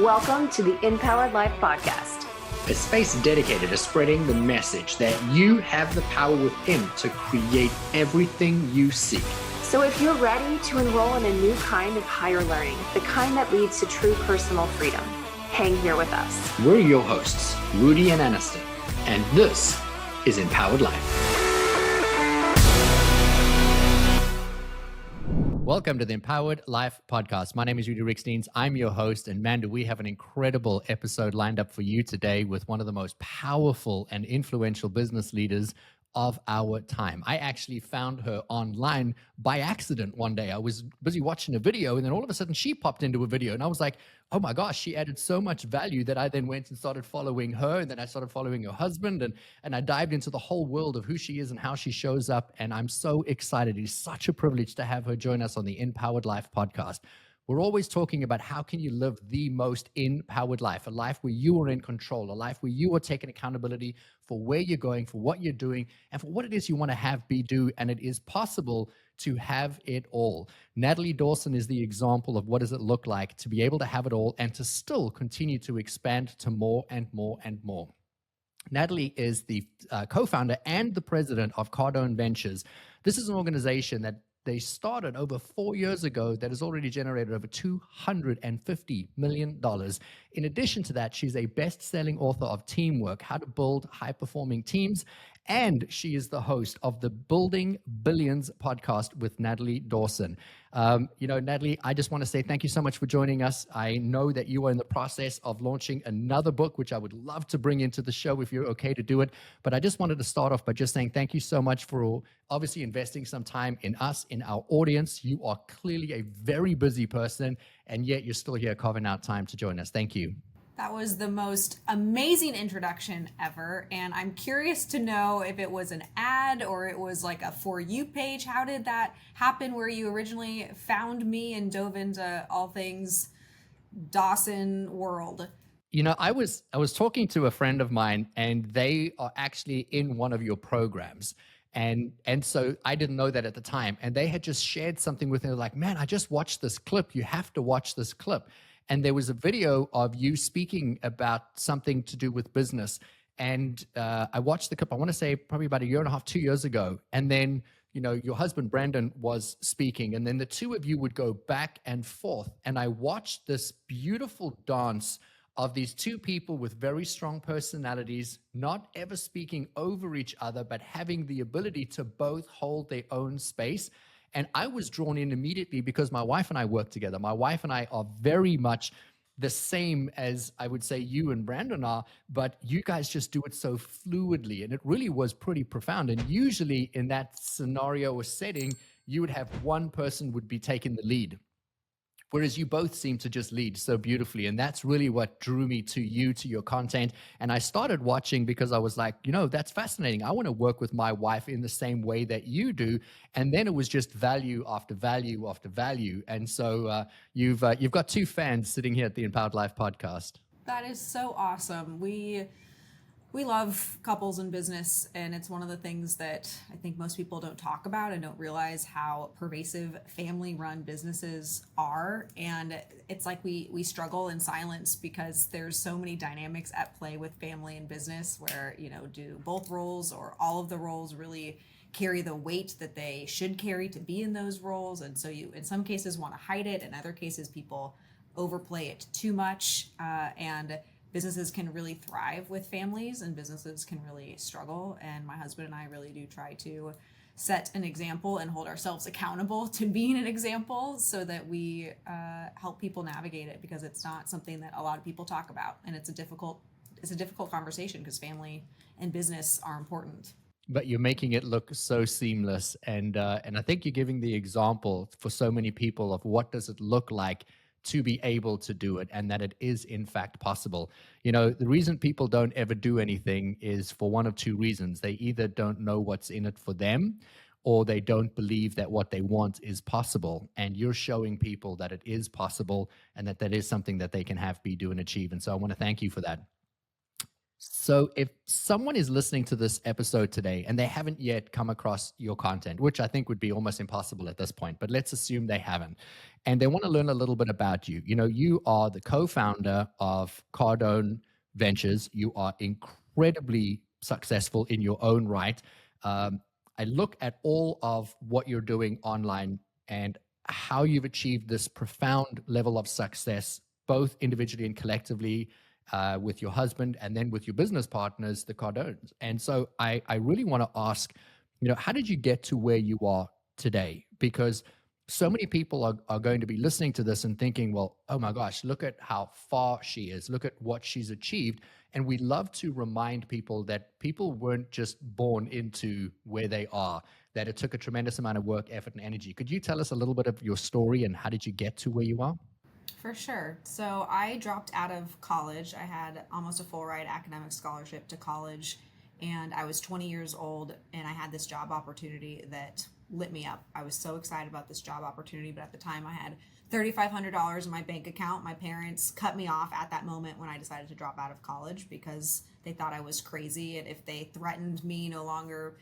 Welcome to the Empowered Life Podcast, a space dedicated to spreading the message that you have the power within to create everything you seek. So if you're ready to enroll in a new kind of higher learning, the kind that leads to true personal freedom, hang here with us. We're your hosts, Rudi and Aniston, and this is Empowered Life. Welcome to the Empowered Life Podcast. My name is Rudi Riekstins. I'm your host, and man, do we have an incredible episode lined up for you today with one of the most powerful and influential business leaders of our time. I actually found her online by accident one day. I was busy watching a video, and then all of a sudden she popped into a video, and I was like, oh my gosh, she added so much value that I then went and started following her, and then I started following her husband, and I dived into the whole world of who she is and how she shows up, and I'm so excited. It's such a privilege to have her join us on the Empowered Life podcast. We're always talking about how can you live the most empowered life, a life where you are in control, a life where you are taking accountability for where you're going, for what you're doing, and for what it is you want to have, be, do, and it is possible to have it all. Natalie Dawson is the example of what does it look like to be able to have it all and to still continue to expand to more and more and more. Natalie is the co-founder and the president of Cardone Ventures. This is an organization that they started over 4 years ago that has already generated over $250 million. In addition to that, she's a best-selling author of Teamwork, How to Build High-Performing Teams, and she is the host of the Building Billions podcast with Natalie Dawson. Natalie, I just want to say thank you so much for joining us. I know that you are in the process of launching another book, which I would love to bring into the show if you're okay to do it. But I just wanted to start off by just saying thank you so much for obviously investing some time in us, in our audience. You are clearly a very busy person, and yet you're still here carving out time to join us. Thank you. That was the most amazing introduction ever. And I'm curious to know if it was an ad or it was like a For You page. How did that happen where you originally found me and dove into all things Dawson world? You know, I was talking to a friend of mine, and they are actually in one of your programs. And so I didn't know that at the time. And they had just shared something with me, like, man, I just watched this clip. You have to watch this clip. And there was a video of you speaking about something to do with business. And I watched the clip, I want to say probably about 1.5 years, 2 years ago. And then, your husband, Brandon, was speaking. And then the two of you would go back and forth. And I watched this beautiful dance of these two people with very strong personalities, not ever speaking over each other, but having the ability to both hold their own space. And I was drawn in immediately because my wife and I work together. My wife and I are very much the same as I would say you and Brandon are, but you guys just do it so fluidly. And it really was pretty profound. And usually in that scenario or setting, you would have one person would be taking the lead, whereas you both seem to just lead so beautifully. And that's really what drew me to you, to your content. And I started watching because I was like, that's fascinating. I want to work with my wife in the same way that you do. And then it was just value after value after value. And so you've got two fans sitting here at the Empowered Life podcast. That is so awesome. We love couples in business, and it's one of the things that I think most people don't talk about and don't realize how pervasive family-run businesses are. And it's like we struggle in silence because there's so many dynamics at play with family and business where, do both roles or all of the roles really carry the weight that they should carry to be in those roles? And so you, in some cases, want to hide it. In other cases, people overplay it too much. And businesses can really thrive with families and businesses can really struggle. And my husband and I really do try to set an example and hold ourselves accountable to being an example so that we help people navigate it, because it's not something that a lot of people talk about. And it's a difficult conversation because family and business are important. But you're making it look so seamless. And I think you're giving the example for so many people of what does it look like to be able to do it, and that it is in fact possible. The reason people don't ever do anything is for one of two reasons. They either don't know what's in it for them, or they don't believe that what they want is possible. And you're showing people that it is possible and that is something that they can have, be, do, and achieve. And so I want to thank you for that. So if someone is listening to this episode today and they haven't yet come across your content, which I think would be almost impossible at this point, but let's assume they haven't, and they want to learn a little bit about you. You know, you are the co-founder of Cardone Ventures. You are incredibly successful in your own right. Um, I look at all of what you're doing online and how you've achieved this profound level of success, both individually and collectively, with your husband and then with your business partners, the Cardones. And so I really want to ask, you know, how did you get to where you are today? Because so many people are going to be listening to this and thinking, well, oh my gosh, look at how far she is. Look at what she's achieved. And we love to remind people that people weren't just born into where they are, that it took a tremendous amount of work, effort, and energy. Could you tell us a little bit of your story and how did you get to where you are? For sure. So I dropped out of college. I had almost a full ride academic scholarship to college, and I was 20 years old, and I had this job opportunity that lit me up. I was so excited about this job opportunity, but at the time I had $3,500 in my bank account. My parents cut me off at that moment when I decided to drop out of college because they thought I was crazy, and if they threatened me no longer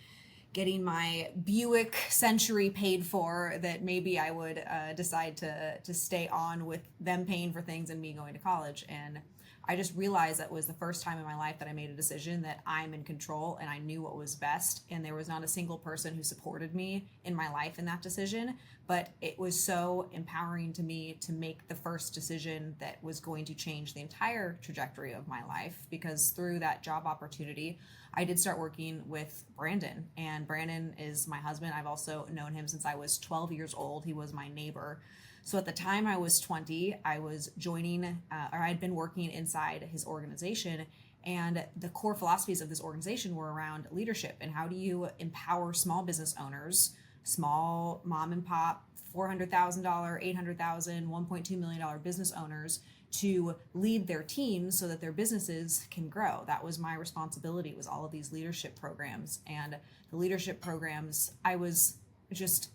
getting my Buick Century paid for, that maybe I would decide to stay on with them paying for things and me going to college. And I just realized that was the first time in my life that I made a decision that I'm in control and I knew what was best. And there was not a single person who supported me in my life in that decision. But it was so empowering to me to make the first decision that was going to change the entire trajectory of my life, because through that job opportunity, I did start working with Brandon. And Brandon is my husband. I've also known him since I was 12 years old. He was my neighbor. So at the time I was 20, I was joining, or I'd been working inside his organization. And the core philosophies of this organization were around leadership and how do you empower small business owners, small mom and pop, $400,000, $800,000, $1.2 million business owners to lead their teams so that their businesses can grow. That was my responsibility, was all of these leadership programs. And the leadership programs, I was just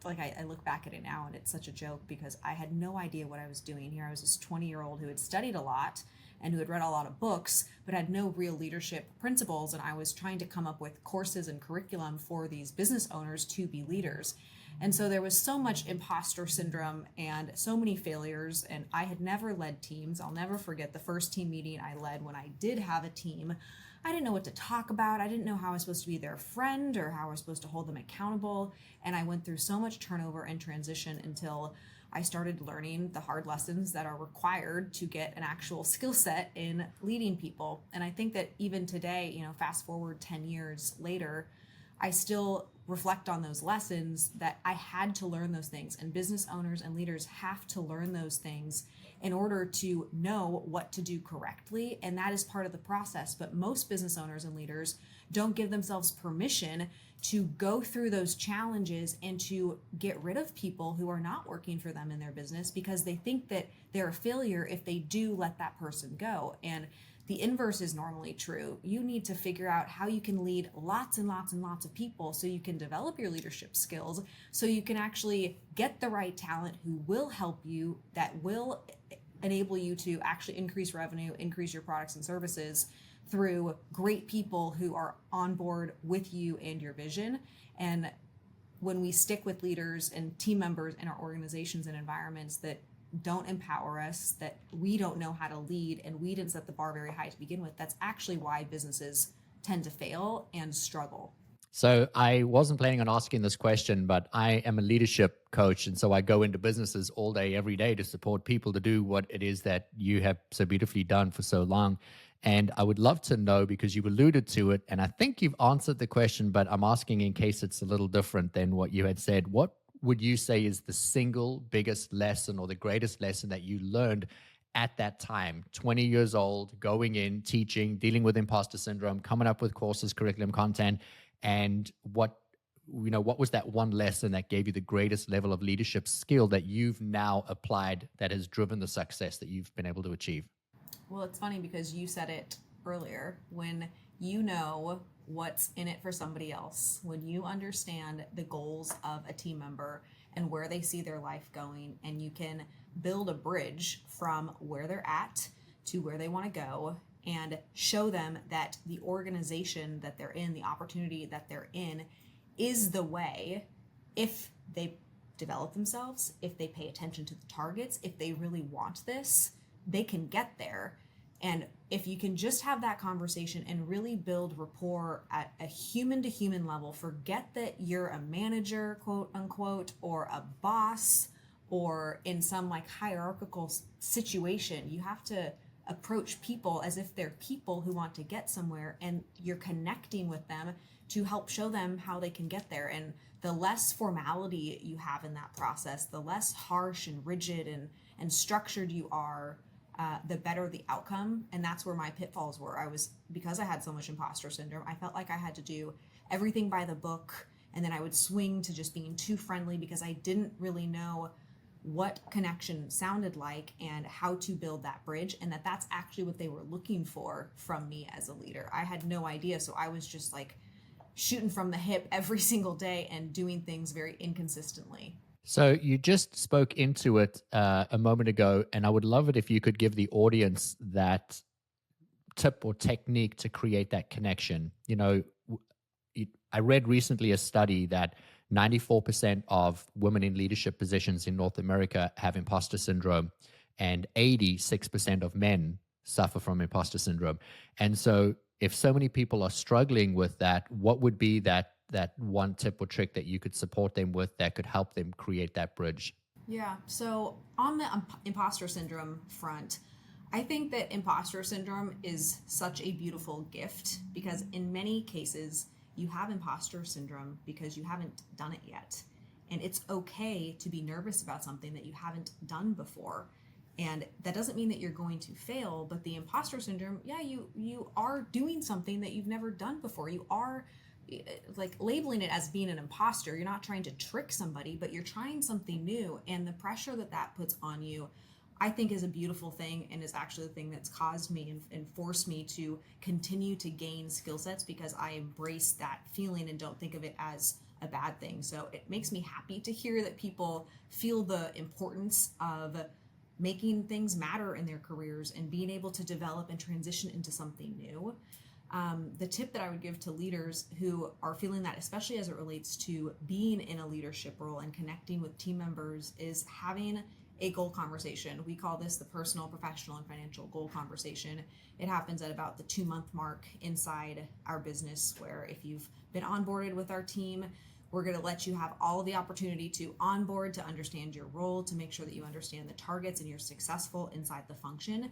like, I look back at it now and it's such a joke because I had no idea what I was doing here. I was this 20-year-old who had studied a lot and who had read a lot of books, but had no real leadership principles. And I was trying to come up with courses and curriculum for these business owners to be leaders. And so there was so much imposter syndrome and so many failures. And I had never led teams. I'll never forget the first team meeting I led when I did have a team. I didn't know what to talk about. I didn't know how I was supposed to be their friend or how I was supposed to hold them accountable. And I went through so much turnover and transition until I started learning the hard lessons that are required to get an actual skill set in leading people. And I think that even today, you know, fast forward 10 years later, I still reflect on those lessons that I had to learn those things. And business owners and leaders have to learn those things in order to know what to do correctly. And that is part of the process. But most business owners and leaders don't give themselves permission to go through those challenges and to get rid of people who are not working for them in their business because they think that they're a failure if they do let that person go. And the inverse is normally true. You need to figure out how you can lead lots and lots and lots of people so you can develop your leadership skills, so you can actually get the right talent who will help you, that will enable you to actually increase revenue, increase your products and services through great people who are on board with you and your vision. And when we stick with leaders and team members in our organizations and environments that don't empower us, that we don't know how to lead, and we didn't set the bar very high to begin with, that's actually why businesses tend to fail and struggle. So I wasn't planning on asking this question, but I am a leadership coach. And so I go into businesses all day, every day to support people to do what it is that you have so beautifully done for so long. And I would love to know, because you alluded to it, and I think you've answered the question, but I'm asking in case it's a little different than what you had said. What would you say is the single biggest lesson or the greatest lesson that you learned at that time, 20 years old, going in, teaching, dealing with imposter syndrome, coming up with courses, curriculum, content, and what was that one lesson that gave you the greatest level of leadership skill that you've now applied that has driven the success that you've been able to achieve? Well, it's funny because you said it earlier. When you know what's in it for somebody else, when you understand the goals of a team member and where they see their life going, and you can build a bridge from where they're at to where they want to go, and show them that the organization that they're in, the opportunity that they're in, is the way if they develop themselves, if they pay attention to the targets, if they really want this, they can get there. And if you can just have that conversation and really build rapport at a human to human level, forget that you're a manager, quote unquote, or a boss, or in some like hierarchical situation. You have to approach people as if they're people who want to get somewhere, and you're connecting with them to help show them how they can get there. And the less formality you have in that process, the less harsh and rigid and structured you are, the better the outcome. And that's where my pitfalls were. Because I had so much imposter syndrome, I felt like I had to do everything by the book, and then I would swing to just being too friendly because I didn't really know what connection sounded like and how to build that bridge, and that's actually what they were looking for from me as a leader. I had no idea, so I was just like shooting from the hip every single day and doing things very inconsistently. So you just spoke into it a moment ago, and I would love it if you could give the audience that tip or technique to create that connection. I read recently a study that 94% of women in leadership positions in North America have imposter syndrome, and 86% of men suffer from imposter syndrome. And so if so many people are struggling with that, what would be that one tip or trick that you could support them with that could help them create that bridge? Yeah. So on the imposter syndrome front, I think that imposter syndrome is such a beautiful gift, because in many cases you have imposter syndrome because you haven't done it yet. And it's okay to be nervous about something that you haven't done before. And that doesn't mean that you're going to fail, but the imposter syndrome, yeah, you are doing something that you've never done before. You are like labeling it as being an imposter. You're not trying to trick somebody, but you're trying something new. And the pressure that puts on you, I think, is a beautiful thing, and is actually the thing that's caused me and forced me to continue to gain skill sets, because I embrace that feeling and don't think of it as a bad thing. So it makes me happy to hear that people feel the importance of making things matter in their careers and being able to develop and transition into something new. The tip that I would give to leaders who are feeling that, especially as it relates to being in a leadership role and connecting with team members, is having a goal conversation. We call this the personal, professional, and financial goal conversation. It happens at about the 2-month mark inside our business, where if you've been onboarded with our team, we're going to let you have all of the opportunity to onboard, to understand your role, to make sure that you understand the targets and you're successful inside the function,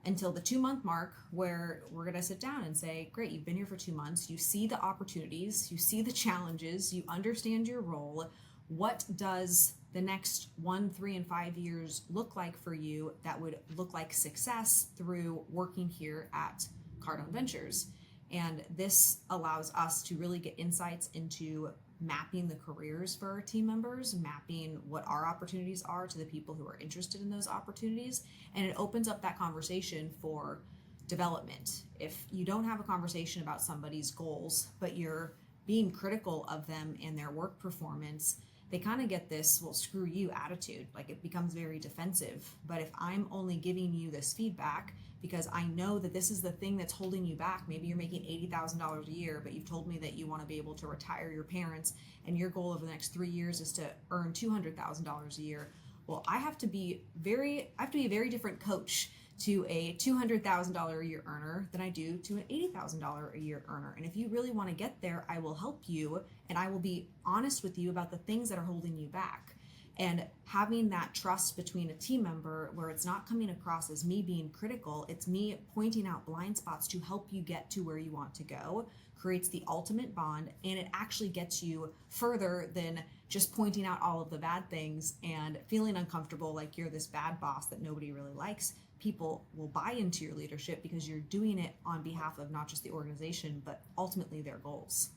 until the 2-month mark, where we're going to sit down and say, great, you've been here for 2 months. You see the opportunities, you see the challenges, you understand your role. What does the next 1, 3, and 5 years look like for you that would look like success through working here at Cardone Ventures? And this allows us to really get insights into mapping the careers for our team members, mapping what our opportunities are to the people who are interested in those opportunities. And it opens up that conversation for development. If you don't have a conversation about somebody's goals, but you're being critical of them and their work performance, they kind of get this, well, screw you attitude. Like, it becomes very defensive. But if I'm only giving you this feedback because I know that this is the thing that's holding you back, maybe you're making $80,000 a year, but you've told me that you want to be able to retire your parents, and your goal over the next 3 years is to earn $200,000 a year. Well, I have to be a very different coach to a $200,000 a year earner than I do to an $80,000 a year earner. And if you really want to get there, I will help you, and I will be honest with you about the things that are holding you back. And having that trust between a team member, where it's not coming across as me being critical, it's me pointing out blind spots to help you get to where you want to go, creates the ultimate bond. And it actually gets you further than just pointing out all of the bad things and feeling uncomfortable, like you're this bad boss that nobody really likes. People will buy into your leadership because you're doing it on behalf of not just the organization, but ultimately their goals.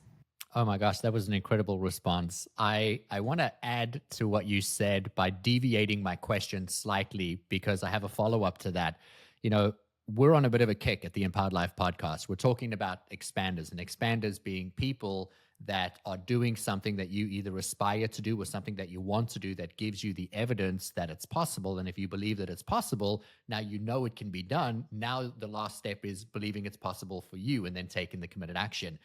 Oh my gosh, that was an incredible response. I want to add to what you said by deviating my question slightly, because I have a follow-up to that. We're on a bit of a kick at the Empowered Life podcast. We're talking about expanders, and expanders being people that are doing something that you either aspire to do or something that you want to do that gives you the evidence that it's possible. And if you believe that it's possible, now you know it can be done. Now the last step is believing it's possible for you and then taking the committed action.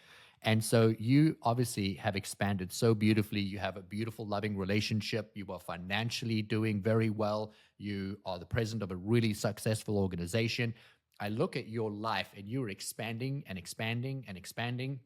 And so you obviously have expanded so beautifully. You have a beautiful, loving relationship. You are financially doing very well. You are the president of a really successful organization. I look at your life and you're expanding and expanding and expanding.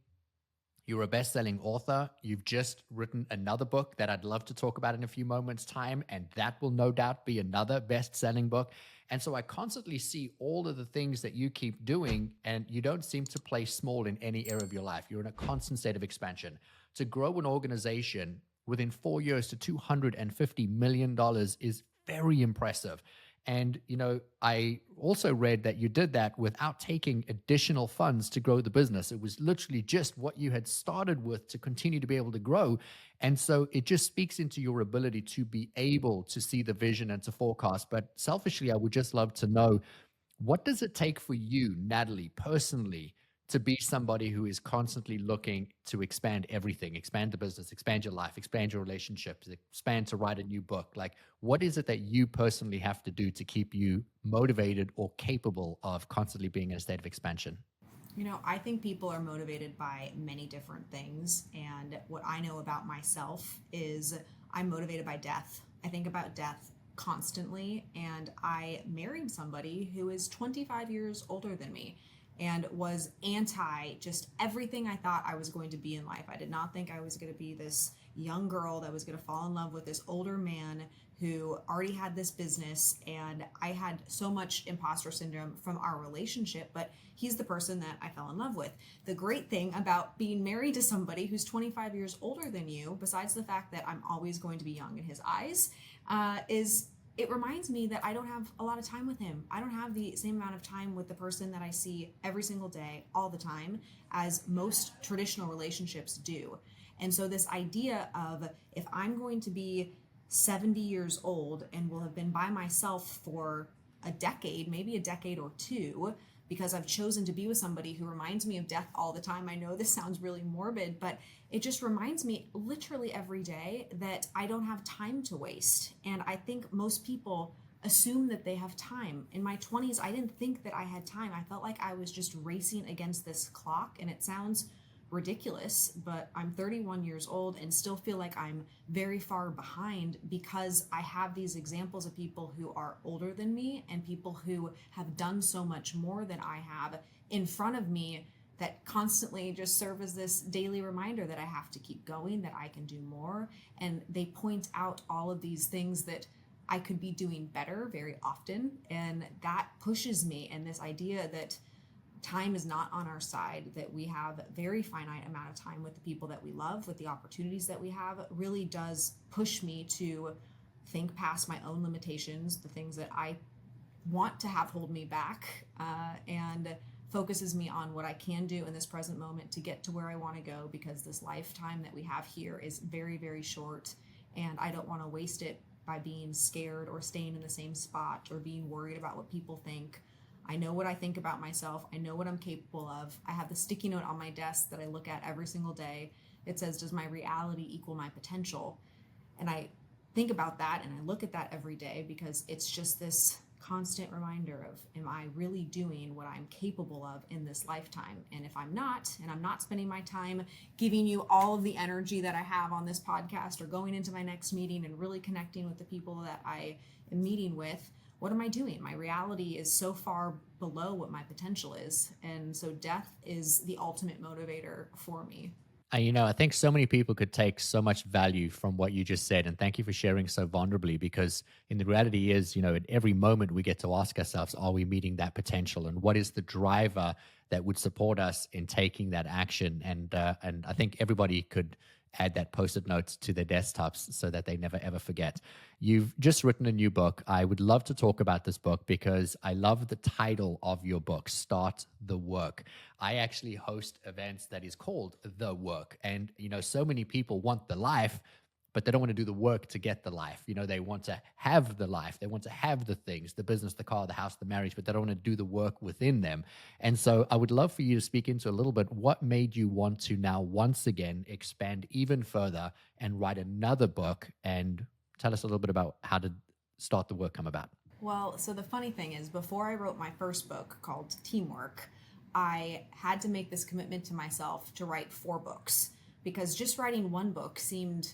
You're a best-selling author. You've just written another book that I'd love to talk about in a few moments' time, and that will no doubt be another best-selling book. And so I constantly see all of the things that you keep doing, and you don't seem to play small in any area of your life. You're in a constant state of expansion. To grow an organization within 4 years to $250 million is very impressive. And, I also read that you did that without taking additional funds to grow the business. It was literally just what you had started with to continue to be able to grow. And so it just speaks into your ability to be able to see the vision and to forecast. But selfishly, I would just love to know, what does it take for you, Natalie, personally, to be somebody who is constantly looking to expand everything, expand the business, expand your life, expand your relationships, expand to write a new book? Like, what is it that you personally have to do to keep you motivated or capable of constantly being in a state of expansion? I think people are motivated by many different things. And what I know about myself is I'm motivated by death. I think about death constantly. And I married somebody who is 25 years older than me and was anti just everything I thought I was going to be in life. I did not think I was going to be this young girl that was going to fall in love with this older man who already had this business. And I had so much imposter syndrome from our relationship, but he's the person that I fell in love with. The great thing about being married to somebody who's 25 years older than you, besides the fact that I'm always going to be young in his eyes, is it reminds me that I don't have a lot of time with him. I don't have the same amount of time with the person that I see every single day, all the time, as most traditional relationships do. And so this idea of, if I'm going to be 70 years old and will have been by myself for a decade, maybe a decade or two, because I've chosen to be with somebody who reminds me of death all the time. I know this sounds really morbid, but it just reminds me literally every day that I don't have time to waste. And I think most people assume that they have time. In my 20s, I didn't think that I had time. I felt like I was just racing against this clock, and it sounds ridiculous, but I'm 31 years old and still feel like I'm very far behind, because I have these examples of people who are older than me and people who have done so much more than I have in front of me, that constantly just serve as this daily reminder that I have to keep going, that I can do more. And they point out all of these things that I could be doing better very often. And that pushes me. And this idea that time is not on our side, that we have a very finite amount of time with the people that we love, with the opportunities that we have, really does push me to think past my own limitations, the things that I want to have hold me back, and focuses me on what I can do in this present moment to get to where I want to go, because this lifetime that we have here is very, very short, and I don't want to waste it by being scared or staying in the same spot or being worried about what people think. I know what I think about myself. I know what I'm capable of. I have the sticky note on my desk that I look at every single day. It says, does my reality equal my potential? And I think about that and I look at that every day, because it's just this constant reminder of, am I really doing what I'm capable of in this lifetime? And if I'm not, and I'm not spending my time giving you all of the energy that I have on this podcast, or going into my next meeting and really connecting with the people that I am meeting with, what am I doing? My reality is so far below what my potential is. And so death is the ultimate motivator for me. I think so many people could take so much value from what you just said. And thank you for sharing so vulnerably, because in the reality is, at every moment we get to ask ourselves, are we meeting that potential? And what is the driver that would support us in taking that action? And I think everybody could add that post-it notes to their desktops so that they never ever forget. You've just written a new book. I would love to talk about this book because I love the title of your book, Start the Work. I actually host events that is called The Work. And, so many people want the life, but they don't want to do the work to get the life. They want to have the life. They want to have the things, the business, the car, the house, the marriage, but they don't want to do the work within them. And so I would love for you to speak into a little bit, what made you want to now once again expand even further and write another book, and tell us a little bit about how did Start the Work come about? Well, so the funny thing is, before I wrote my first book called Teamwork, I had to make this commitment to myself to write 4 books, because just writing one book seemed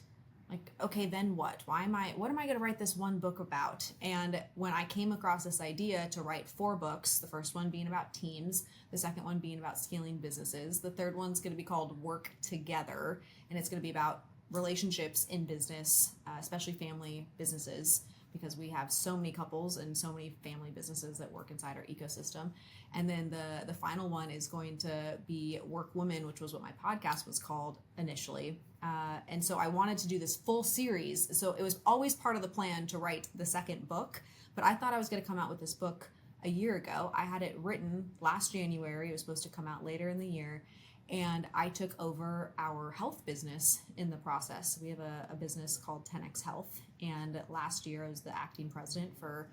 like, okay, then what? What am I going to write this one book about? And when I came across this idea to write 4 books, the first one being about teams, the second one being about scaling businesses, the third one's going to be called Work Together, and it's going to be about relationships in business, especially family businesses, because we have so many couples and so many family businesses that work inside our ecosystem. And then the final one is going to be Work Woman, which was what my podcast was called initially. And so I wanted to do this full series. So it was always part of the plan to write the second book, but I thought I was going to come out with this book a year ago. I had it written last January. It was supposed to come out later in the year. And I took over our health business in the process. We have a business called 10X Health. And last year I was the acting president for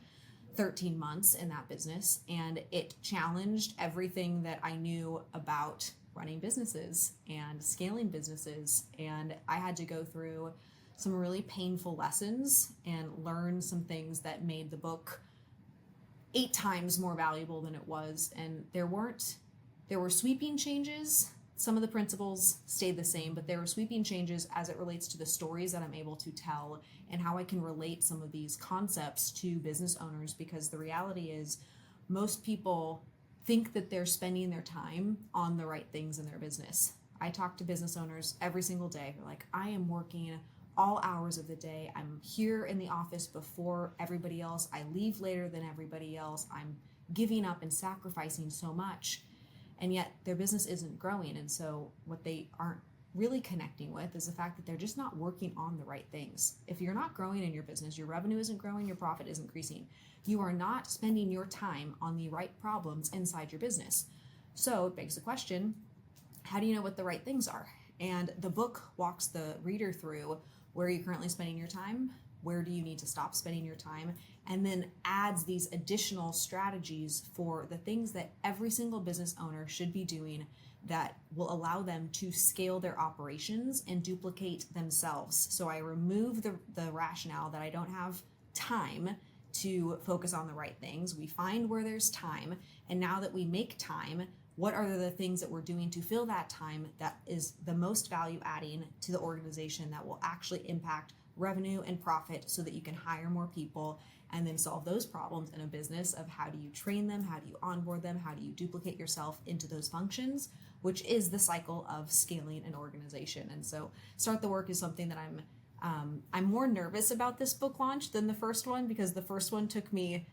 13 months in that business. And it challenged everything that I knew about running businesses and scaling businesses. And I had to go through some really painful lessons and learn some things that made the book 8 times more valuable than it was. And there were sweeping changes. Some of the principles stayed the same, but there were sweeping changes as it relates to the stories that I'm able to tell and how I can relate some of these concepts to business owners, because the reality is most people think that they're spending their time on the right things in their business. I talk to business owners every single day. They're like, I am working all hours of the day. I'm here in the office before everybody else. I leave later than everybody else. I'm giving up and sacrificing so much. And yet their business isn't growing. And so what they aren't really connecting with is the fact that they're just not working on the right things. If you're not growing in your business, your revenue isn't growing, your profit isn't increasing, you are not spending your time on the right problems inside your business. So it begs the question, how do you know what the right things are? And the book walks the reader through where are you currently spending your time, where do you need to stop spending your time, and then adds these additional strategies for the things that every single business owner should be doing that will allow them to scale their operations and duplicate themselves. So I remove the rationale that I don't have time to focus on the right things. We find where there's time, and now that we make time, what are the things that we're doing to fill that time that is the most value adding to the organization that will actually impact revenue and profit so that you can hire more people and then solve those problems in a business of how do you train them, how do you onboard them, how do you duplicate yourself into those functions, which is the cycle of scaling an organization. And so Start the Work is something that I'm more nervous about this book launch than the first one, because the first one took me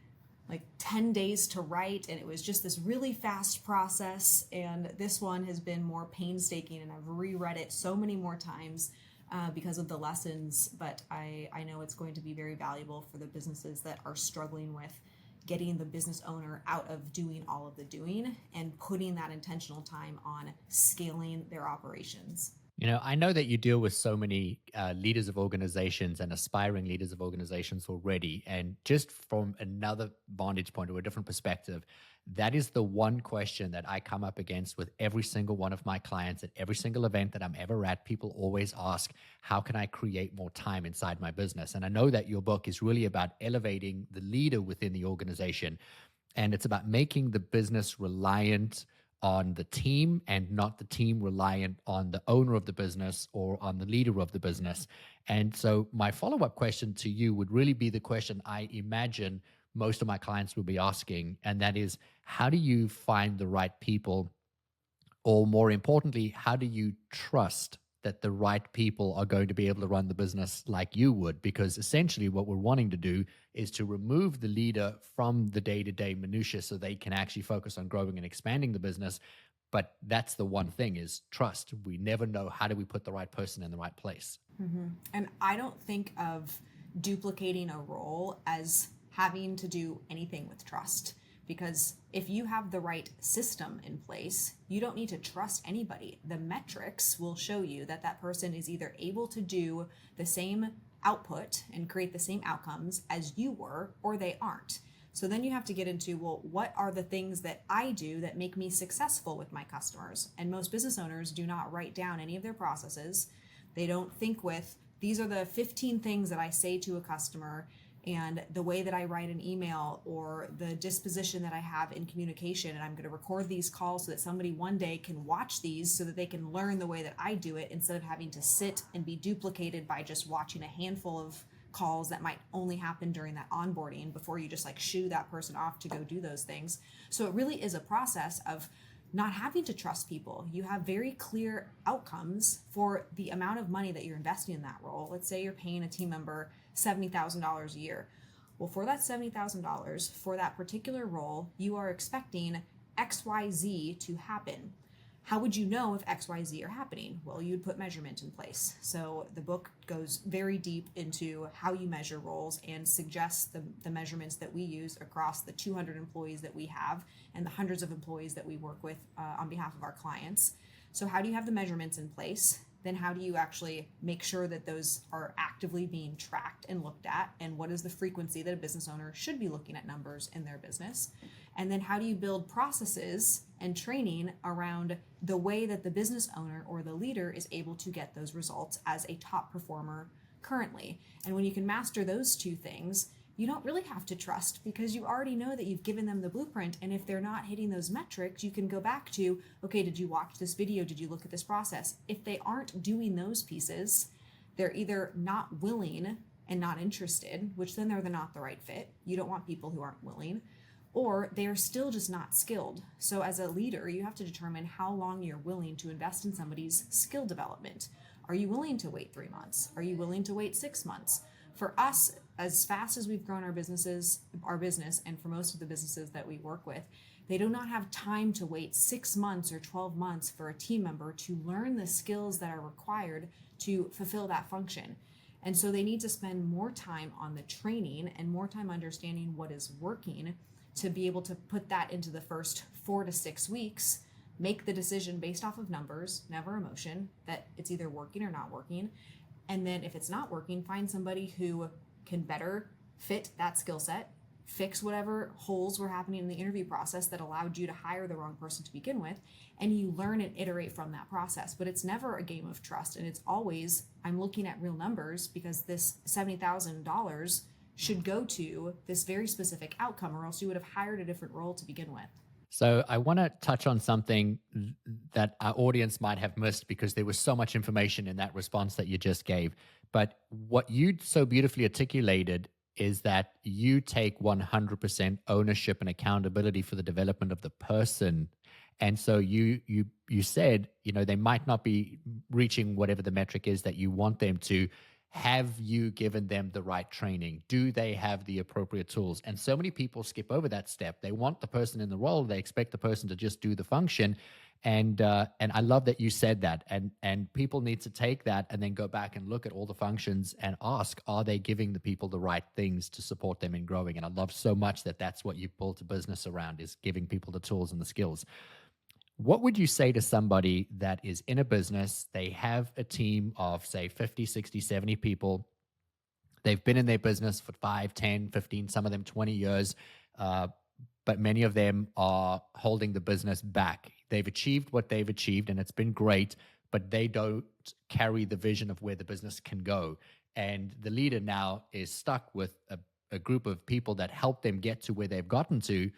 like 10 days to write, and it was just this really fast process. And this one has been more painstaking, and I've reread it so many more times because of the lessons, but I know it's going to be very valuable for the businesses that are struggling with getting the business owner out of doing all of the doing and putting that intentional time on scaling their operations. You know, I know that you deal with so many leaders of organizations and aspiring leaders of organizations already. And just from another vantage point or a different perspective, that is the one question that I come up against with every single one of my clients at every single event that I'm ever at. People always ask, how can I create more time inside my business? And I know that your book is really about elevating the leader within the organization. And it's about making the business reliant on the team and not the team reliant on the owner of the business or on the leader of the business. And so my follow-up question to you would really be the question I imagine most of my clients will be asking, and that is, how do you find the right people? Or more importantly, how do you trust that the right people are going to be able to run the business like you would? Because essentially what we're wanting to do is to remove the leader from the day-to-day minutia so they can actually focus on growing and expanding the business. But that's the one thing, is trust. We never know, how do we put the right person in the right place? Mm-hmm. And I don't think of duplicating a role as having to do anything with trust. Because if you have the right system in place, you don't need to trust anybody. The metrics will show you that that person is either able to do the same output and create the same outcomes as you were, or they aren't. So then you have to get into, well, what are the things that I do that make me successful with my customers? And most business owners do not write down any of their processes. They don't think with, these are the 15 things that I say to a customer, and the way that I write an email or the disposition that I have in communication. And I'm going to record these calls so that somebody one day can watch these so that they can learn the way that I do it, instead of having to sit and be duplicated by just watching a handful of calls that might only happen during that onboarding before you just like shoo that person off to go do those things. So it really is a process of not having to trust people. You have very clear outcomes for the amount of money that you're investing in that role. Let's say you're paying a team member $70,000 a year. Well, for that $70,000 for that particular role, you are expecting XYZ to happen. How would you know if XYZ are happening? Well, you'd put measurement in place. So the book goes very deep into how you measure roles and suggests the measurements that we use across the 200 employees that we have and the hundreds of employees that we work with on behalf of our clients. So how do you have the measurements in place? Then how do you actually make sure that those are actively being tracked and looked at? And what is the frequency that a business owner should be looking at numbers in their business? And then how do you build processes and training around the way that the business owner or the leader is able to get those results as a top performer currently? And when you can master those two things, you don't really have to trust, because you already know that you've given them the blueprint. And if they're not hitting those metrics, you can go back to, okay, did you watch this video? Did you look at this process? If they aren't doing those pieces, they're either not willing and not interested, which then they're not the right fit. You don't want people who aren't willing, or they're still just not skilled. So as a leader, you have to determine how long you're willing to invest in somebody's skill development. Are you willing to wait 3 months? Are you willing to wait 6 months? For us, as fast as we've grown our business, and for most of the businesses that we work with, they do not have time to wait 6 months or 12 months for a team member to learn the skills that are required to fulfill that function. And so they need to spend more time on the training and more time understanding what is working to be able to put that into the first 4 to 6 weeks, make the decision based off of numbers, never emotion, that it's either working or not working. And then if it's not working, find somebody who can better fit that skill set, fix whatever holes were happening in the interview process that allowed you to hire the wrong person to begin with, and you learn and iterate from that process. But it's never a game of trust, and it's always, I'm looking at real numbers, because this $70,000 should go to this very specific outcome, or else you would have hired a different role to begin with. So I want to touch on something that our audience might have missed, because there was so much information in that response that you just gave. But what you so beautifully articulated is that you take 100% ownership and accountability for the development of the person. And so you said, they might not be reaching whatever the metric is that you want them to. Have you given them the right training? Do they have the appropriate tools? And so many people skip over that step. They want the person in the role. They expect the person to just do the function. And I love that you said that. And people need to take that and then go back and look at all the functions and ask, are they giving the people the right things to support them in growing? And I love so much that that's what you've built a business around, is giving people the tools and the skills. What would you say to somebody that is in a business, they have a team of, say, 50, 60, 70 people. They've been in their business for 5, 10, 15, some of them 20 years, but many of them are holding the business back. They've achieved what they've achieved, and it's been great, but they don't carry the vision of where the business can go. And the leader now is stuck with a group of people that helped them get to where they've gotten to,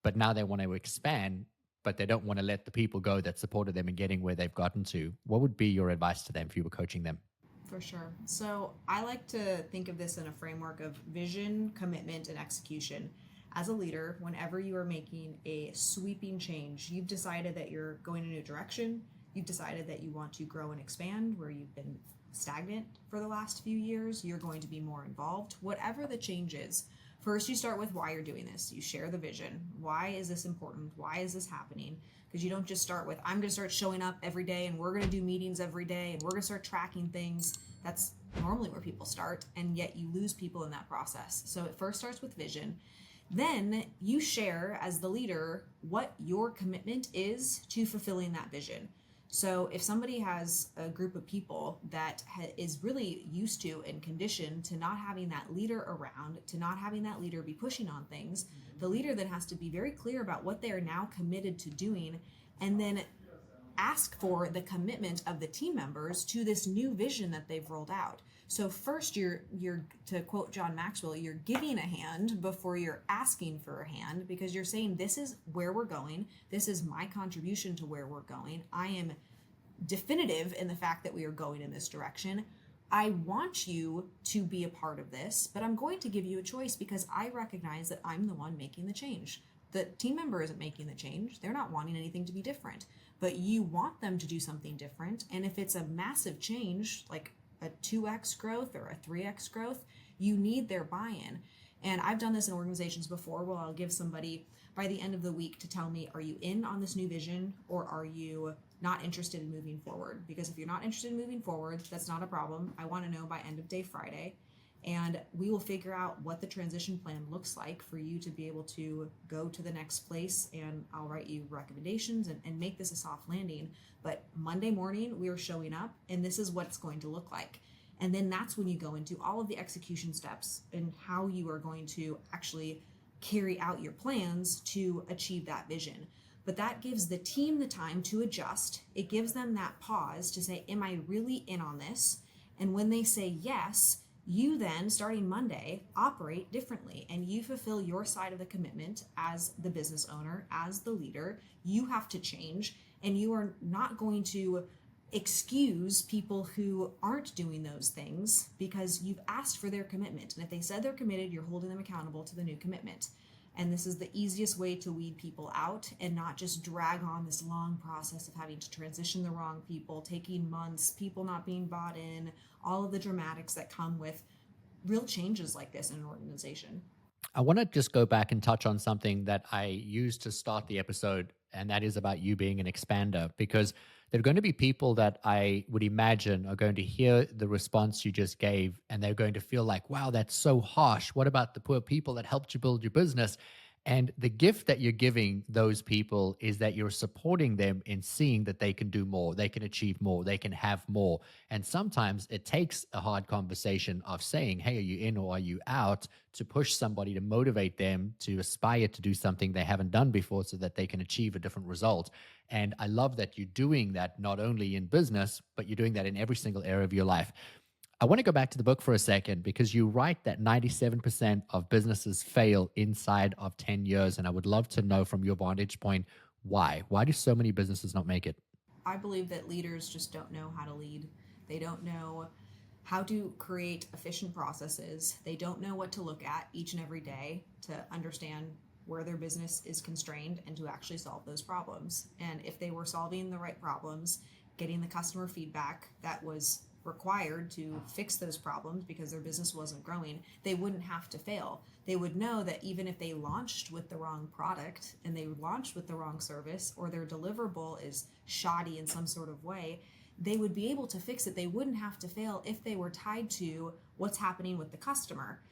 but now they want to expand, but they don't want to let the people go that supported them in getting where they've gotten to. What would be your advice to them if you were coaching them? For sure. So I like to think of this in a framework of vision, commitment, and execution. As a leader, whenever you are making a sweeping change, you've decided that you're going in a new direction. You've decided that you want to grow and expand where you've been stagnant for the last few years. You're going to be more involved. Whatever the change is, first you start with why you're doing this. You share the vision. Why is this important? Why is this happening? Because you don't just start with, I'm going to start showing up every day and we're going to do meetings every day and we're going to start tracking things. That's normally where people start, and yet you lose people in that process. So it first starts with vision. Then you share as the leader what your commitment is to fulfilling that vision. So if somebody has a group of people that is really used to and conditioned to not having that leader around, to not having that leader be pushing on things, the leader then has to be very clear about what they are now committed to doing, and then ask for the commitment of the team members to this new vision that they've rolled out. So first you're to quote John Maxwell, you're giving a hand before you're asking for a hand, because you're saying, this is where we're going. This is my contribution to where we're going. I am definitive in the fact that we are going in this direction. I want you to be a part of this, but I'm going to give you a choice because I recognize that I'm the one making the change. The team member isn't making the change. They're not wanting anything to be different, but you want them to do something different. And if it's a massive change, like a 2x growth or a 3x growth, you need their buy-in. And I've done this in organizations before where I'll give somebody by the end of the week to tell me, are you in on this new vision or are you not interested in moving forward? Because if you're not interested in moving forward, that's not a problem. I want to know by end of day Friday. And we will figure out what the transition plan looks like for you to be able to go to the next place. And I'll write you recommendations and make this a soft landing. But Monday morning, we are showing up and this is what it's going to look like. And then that's when you go into all of the execution steps and how you are going to actually carry out your plans to achieve that vision. But that gives the team the time to adjust. It gives them that pause to say, am I really in on this? And when they say yes, you then, starting Monday, operate differently and you fulfill your side of the commitment as the business owner, as the leader. You have to change, and you are not going to excuse people who aren't doing those things because you've asked for their commitment. And if they said they're committed, you're holding them accountable to the new commitment. And this is the easiest way to weed people out and not just drag on this long process of having to transition the wrong people, taking months, people not being bought in, all of the dramatics that come with real changes like this in an organization. I want to just go back and touch on something that I used to start the episode, and that is about you being an expander, because there are going to be people that I would imagine are going to hear the response you just gave, and they're going to feel like, wow, that's so harsh. What about the poor people that helped you build your business? And the gift that you're giving those people is that you're supporting them in seeing that they can do more, they can achieve more, they can have more. And sometimes it takes a hard conversation of saying, hey, are you in or are you out, to push somebody, to motivate them to aspire to do something they haven't done before so that they can achieve a different result. And I love that you're doing that not only in business, but you're doing that in every single area of your life. I want to go back to the book for a second, because you write that 97% of businesses fail inside of 10 years. And I would love to know from your vantage point, why? Why do so many businesses not make it? I believe that leaders just don't know how to lead. They don't know how to create efficient processes. They don't know what to look at each and every day to understand where their business is constrained and to actually solve those problems. And if they were solving the right problems, getting the customer feedback that was required to fix those problems because their business wasn't growing, they wouldn't have to fail. They would know that even if they launched with the wrong product and they launched with the wrong service, or their deliverable is shoddy in some sort of way, they would be able to fix it. They wouldn't have to fail if they were tied to what's happening with the customer.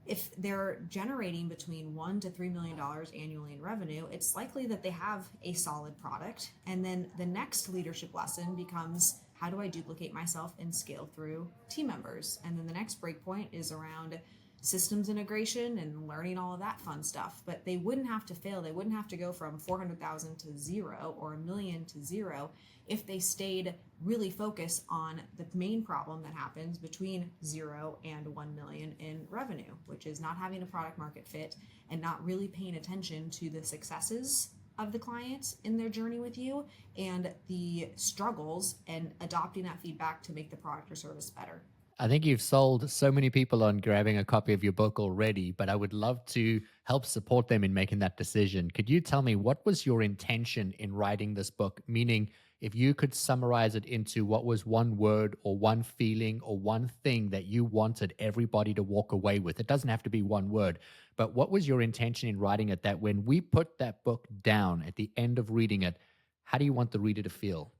If they're generating between $1 to $3 million annually in revenue, it's likely that they have a solid product. And then the next leadership lesson becomes, how do I duplicate myself and scale through team members? And then the next breakpoint is around systems integration and learning all of that fun stuff. But they wouldn't have to fail. They wouldn't have to go from 400,000 to zero or 1 million to zero if they stayed really focused on the main problem that happens between 0 and 1 million in revenue, which is not having a product market fit and not really paying attention to the successes of the client in their journey with you and the struggles, and adopting that feedback to make the product or service better. I think you've sold so many people on grabbing a copy of your book already, but I would love to help support them in making that decision. Could you tell me, what was your intention in writing this book? Meaning, if you could summarize it into what was one word or one feeling or one thing that you wanted everybody to walk away with. It doesn't have to be one word, but what was your intention in writing it, that when we put that book down at the end of reading it, how do you want the reader to feel?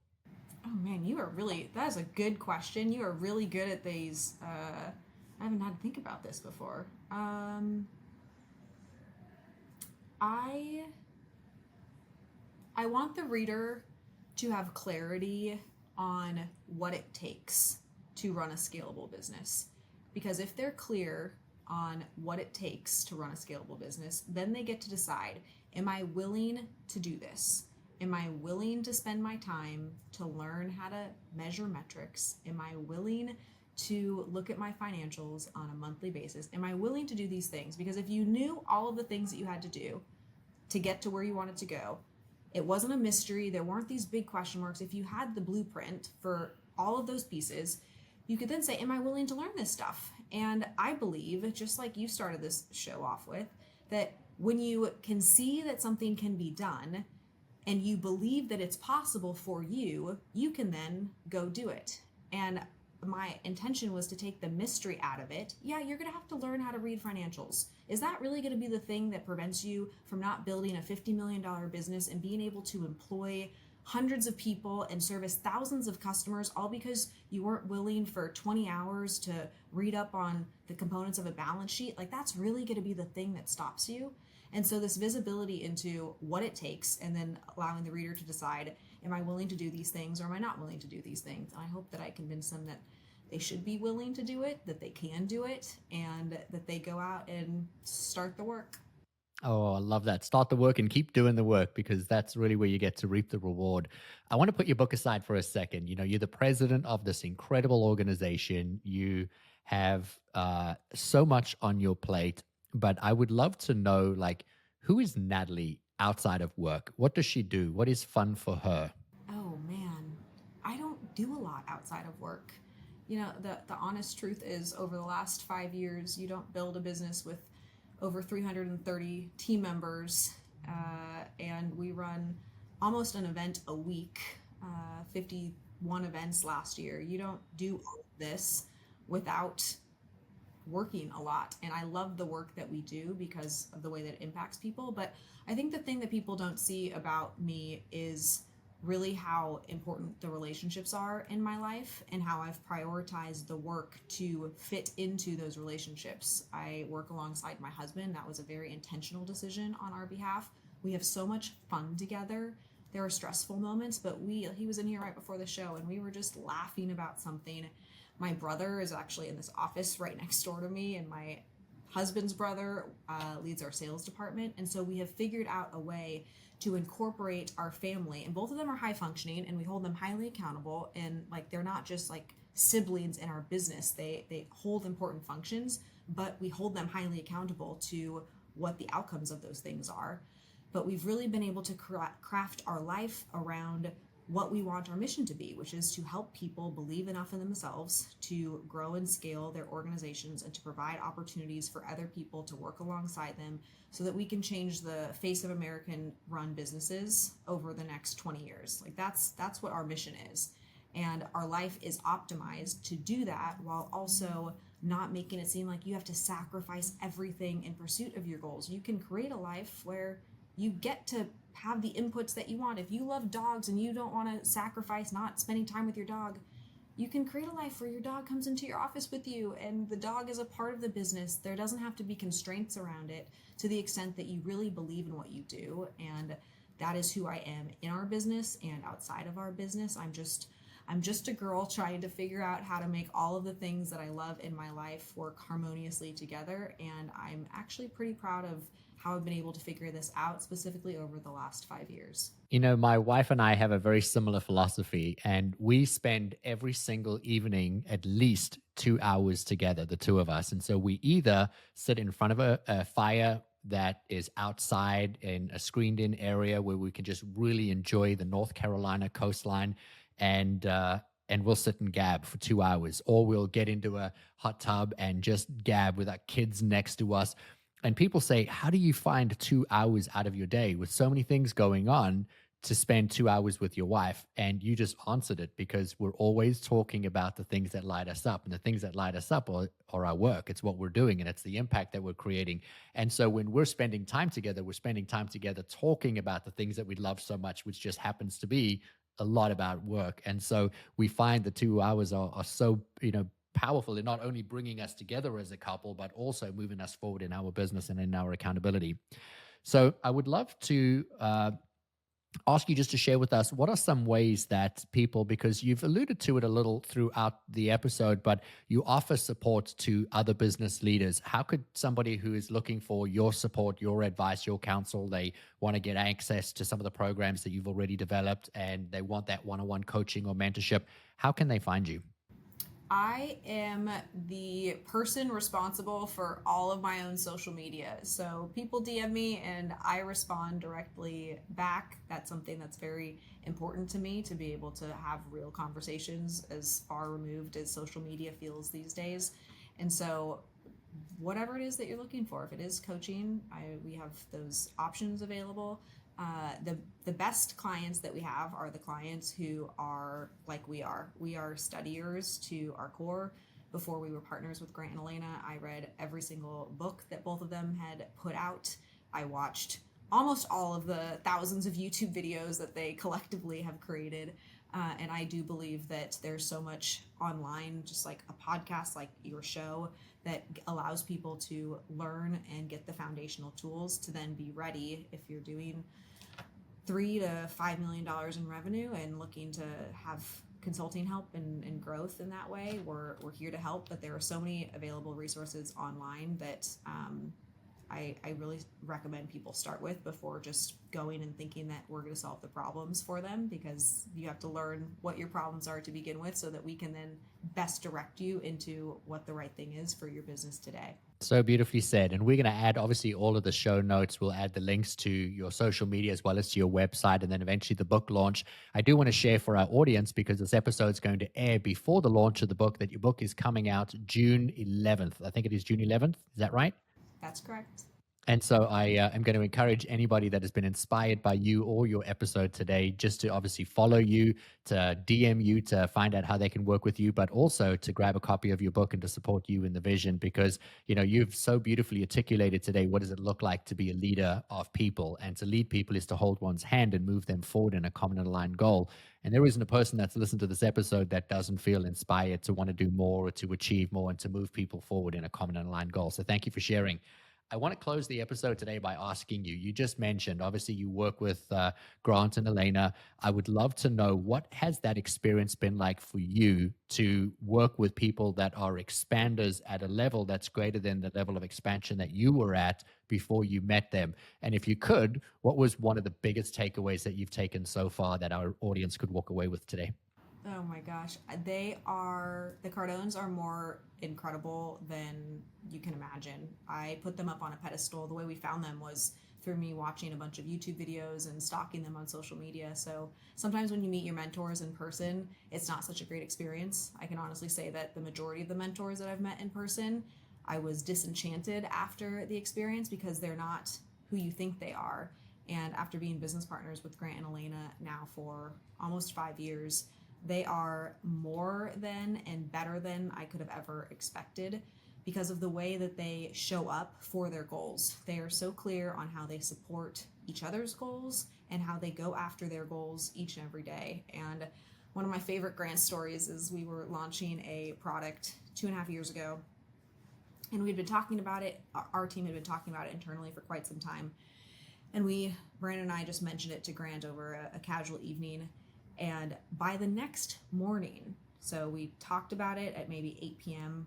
Oh man, that is a good question. You are really good at these. I haven't had to think about this before. I want the reader to have clarity on what it takes to run a scalable business. Because if they're clear on what it takes to run a scalable business, then they get to decide, am I willing to do this? Am I willing to spend my time to learn how to measure metrics? Am I willing to look at my financials on a monthly basis. Am I willing to do these things? Because if you knew all of the things that you had to do to get to where you wanted to go, it wasn't a mystery. There weren't these big question marks. If you had the blueprint for all of those pieces, you could then say, am I willing to learn this stuff? And I believe, just like you started this show off with, that when you can see that something can be done and you believe that it's possible for you, you can then go do it. And my intention was to take the mystery out of it. Yeah, you're going to have to learn how to read financials. Is that really going to be the thing that prevents you from not building a $50 million business and being able to employ hundreds of people and service thousands of customers, all because you weren't willing for 20 hours to read up on the components of a balance sheet? Like, that's really going to be the thing that stops you. And so this visibility into what it takes, and then allowing the reader to decide, am I willing to do these things or am I not willing to do these things? And I hope that I convince them that they should be willing to do it, that they can do it, and that they go out and start the work. Oh, I love that. Start the work and keep doing the work, because that's really where you get to reap the reward. I want to put your book aside for a second. You know, you're the president of this incredible organization. You have so much on your plate, but I would love to know, like, who is Natalie outside of work? What does she do? What is fun for her? Oh man, I don't do a lot outside of work. You know, the honest truth is, over the last 5 years, you don't build a business with over 330 team members, and we run almost an event a week, 51 events last year. You don't do all of this without working a lot. And I love the work that we do because of the way that it impacts people. But I think the thing that people don't see about me is really how important the relationships are in my life, and how I've prioritized the work to fit into those relationships. I work alongside my husband. That was a very intentional decision on our behalf. We have so much fun together. There are stressful moments, but he was in here right before the show and we were just laughing about something. My brother is actually in this office right next door to me, and my husband's brother leads our sales department. And so we have figured out a way to incorporate our family, and both of them are high functioning, and we hold them highly accountable. And like, they're not just like siblings in our business. They hold important functions, but we hold them highly accountable to what the outcomes of those things are. But we've really been able to craft our life around what we want our mission to be, which is to help people believe enough in themselves to grow and scale their organizations, and to provide opportunities for other people to work alongside them, so that we can change the face of American run businesses over the next 20 years. Like, that's what our mission is. And our life is optimized to do that, while also not making it seem like you have to sacrifice everything in pursuit of your goals. You can create a life where you get to have the inputs that you want. If you love dogs and you don't want to sacrifice not spending time with your dog, you can create a life where your dog comes into your office with you and the dog is a part of the business. There doesn't have to be constraints around it, to the extent that you really believe in what you do. And that is who I am in our business and outside of our business. I'm just a girl trying to figure out how to make all of the things that I love in my life work harmoniously together. And I'm actually pretty proud of how I've been able to figure this out, specifically over the last 5 years. You know, my wife and I have a very similar philosophy, and we spend every single evening at least 2 hours together, the two of us. And so we either sit in front of a fire that is outside in a screened in area where we can just really enjoy the North Carolina coastline, and we'll sit and gab for 2 hours, or we'll get into a hot tub and just gab with our kids next to us. And people say, how do you find 2 hours out of your day with so many things going on to spend 2 hours with your wife? And you just answered it, because we're always talking about the things that light us up. And the things that light us up are our work. It's what we're doing, and it's the impact that we're creating. And so when we're spending time together, we're spending time together talking about the things that we love so much, which just happens to be a lot about work. And so we find the 2 hours are so, powerful in not only bringing us together as a couple, but also moving us forward in our business and in our accountability. So I would love to ask you just to share with us, what are some ways that people, because you've alluded to it a little throughout the episode, but you offer support to other business leaders. How could somebody who is looking for your support, your advice, your counsel, they want to get access to some of the programs that you've already developed, and they want that one-on-one coaching or mentorship, how can they find you? I am the person responsible for all of my own social media. So people DM me and I respond directly back. That's something that's very important to me, to be able to have real conversations as far removed as social media feels these days. And so whatever it is that you're looking for, if it is coaching, we have those options available. The best clients that we have are the clients who are like we are. We are studiers to our core. Before we were partners with Grant and Elena, I read every single book that both of them had put out. I watched almost all of the thousands of YouTube videos that they collectively have created. And I do believe that there's so much online, just like a podcast, like your show, that allows people to learn and get the foundational tools to then be ready if you're doing $3 to $5 million in revenue and looking to have consulting help and growth in that way. We're here to help, but there are so many available resources online that I really recommend people start with before just going and thinking that we're going to solve the problems for them, because you have to learn what your problems are to begin with so that we can then best direct you into what the right thing is for your business today. So beautifully said. And we're going to add, obviously, all of the show notes. We'll add the links to your social media as well as to your website, and then eventually the book launch. I do want to share for our audience, because this episode is going to air before the launch of the book, that your book is coming out June 11th. I think it is June 11th. Is that right? That's correct. And so I am going to encourage anybody that has been inspired by you or your episode today just to obviously follow you, to DM you to find out how they can work with you, but also to grab a copy of your book and to support you in the vision, because, you know, you've so beautifully articulated today, what does it look like to be a leader of people? And to lead people is to hold one's hand and move them forward in a common and aligned goal. And there isn't a person that's listened to this episode that doesn't feel inspired to want to do more or to achieve more and to move people forward in a common and aligned goal. So thank you for sharing. I want to close the episode today by asking you, you just mentioned, obviously you work with Grant and Elena. I would love to know, what has that experience been like for you to work with people that are expanders at a level that's greater than the level of expansion that you were at before you met them? And if you could, what was one of the biggest takeaways that you've taken so far that our audience could walk away with today? Oh my gosh. The Cardones are more incredible than you can imagine. I put them up on a pedestal. The way we found them was through me watching a bunch of YouTube videos and stalking them on social media. So sometimes when you meet your mentors in person, it's not such a great experience. I can honestly say that the majority of the mentors that I've met in person, I was disenchanted after the experience because they're not who you think they are. And after being business partners with Grant and Elena now for almost 5 years, they are more than and better than I could have ever expected because of the way that they show up for their goals. They are so clear on how they support each other's goals and how they go after their goals each and every day. And one of my favorite Grant stories is we were launching a product 2.5 years ago, and we'd been talking about it. Our team had been talking about it internally for quite some time. And Brandon and I just mentioned it to Grant over a casual evening. And by the next morning, so we talked about it at maybe 8 p.m.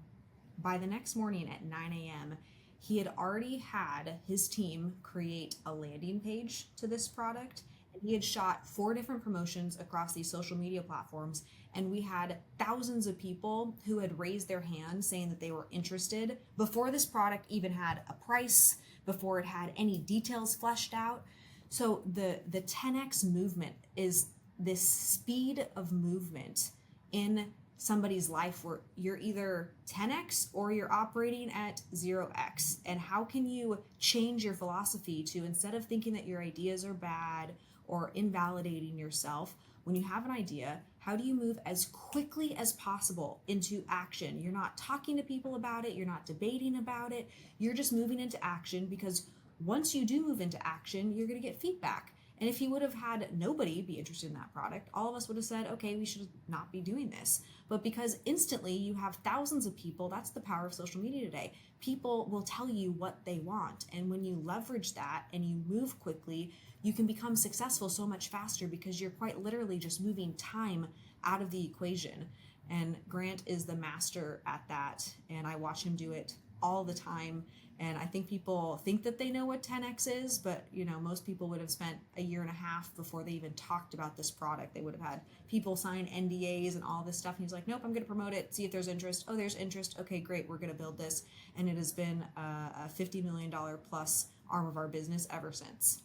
By the next morning at 9 a.m., he had already had his team create a landing page to this product. And he had shot 4 different promotions across these social media platforms. And we had thousands of people who had raised their hand saying that they were interested before this product even had a price, before it had any details fleshed out. So the 10x movement is this speed of movement in somebody's life where you're either 10x or you're operating at 0x. And how can you change your philosophy to, instead of thinking that your ideas are bad or invalidating yourself, when you have an idea, how do you move as quickly as possible into action? You're not talking to people about it. You're not debating about it. You're just moving into action, because once you do move into action, you're going to get feedback. And if you would have had nobody be interested in that product, all of us would have said, okay, we should not be doing this. But because instantly you have thousands of people, that's the power of social media today. People will tell you what they want. And when you leverage that and you move quickly, you can become successful so much faster, because you're quite literally just moving time out of the equation. And Grant is the master at that. And I watch him do it all the time. And I think people think that they know what 10X is, but most people would have spent a year and a half before they even talked about this product. They would have had people sign NDAs and all this stuff. And he's like, nope, I'm going to promote it, see if there's interest. Oh, there's interest. Okay, great. We're going to build this. And it has been a $50 million plus arm of our business ever since.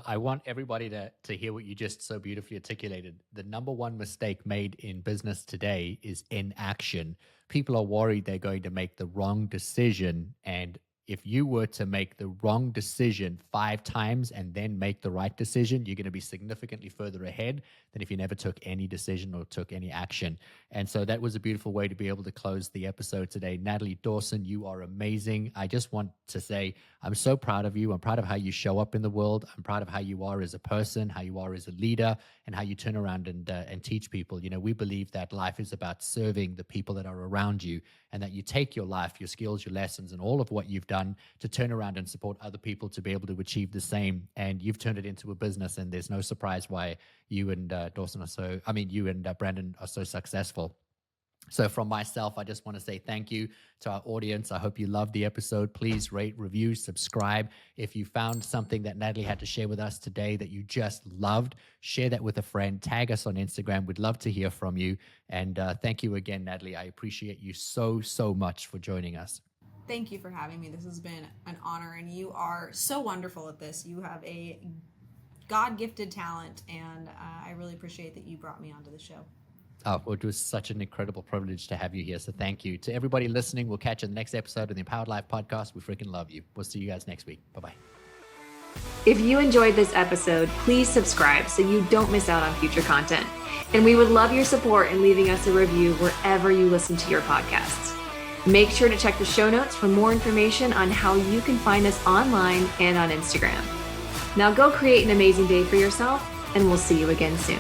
I want everybody to hear what you just so beautifully articulated. The number one mistake made in business today is inaction. People are worried they're going to make the wrong decision, and if you were to make the wrong decision 5 times and then make the right decision, you're going to be significantly further ahead than if you never took any decision or took any action. And so that was a beautiful way to be able to close the episode today. Natalie Dawson, you are amazing. I just want to say I'm so proud of you. I'm proud of how you show up in the world. I'm proud of how you are as a person, how you are as a leader, and how you turn around and teach people. We believe that life is about serving the people that are around you, and that you take your life, your skills, your lessons, and all of what you've done to turn around and support other people to be able to achieve the same. And you've turned it into a business, and there's no surprise why you and Brandon are so successful. So from myself, I just want to say thank you to our audience. I hope you loved the episode. Please rate, review, subscribe. If you found something that Natalie had to share with us today that you just loved, share that with a friend. Tag us on Instagram. We'd love to hear from you. And thank you again, Natalie. I appreciate you so, so much for joining us. Thank you for having me. This has been an honor, and you are so wonderful at this. You have a God-gifted talent, and I really appreciate that you brought me onto the show. Oh, well, it was such an incredible privilege to have you here. So thank you. To everybody listening, we'll catch you in the next episode of the Empowered Life Podcast. We freaking love you. We'll see you guys next week. Bye-bye. If you enjoyed this episode, please subscribe so you don't miss out on future content. And we would love your support in leaving us a review wherever you listen to your podcasts. Make sure to check the show notes for more information on how you can find us online and on Instagram. Now go create an amazing day for yourself, and we'll see you again soon.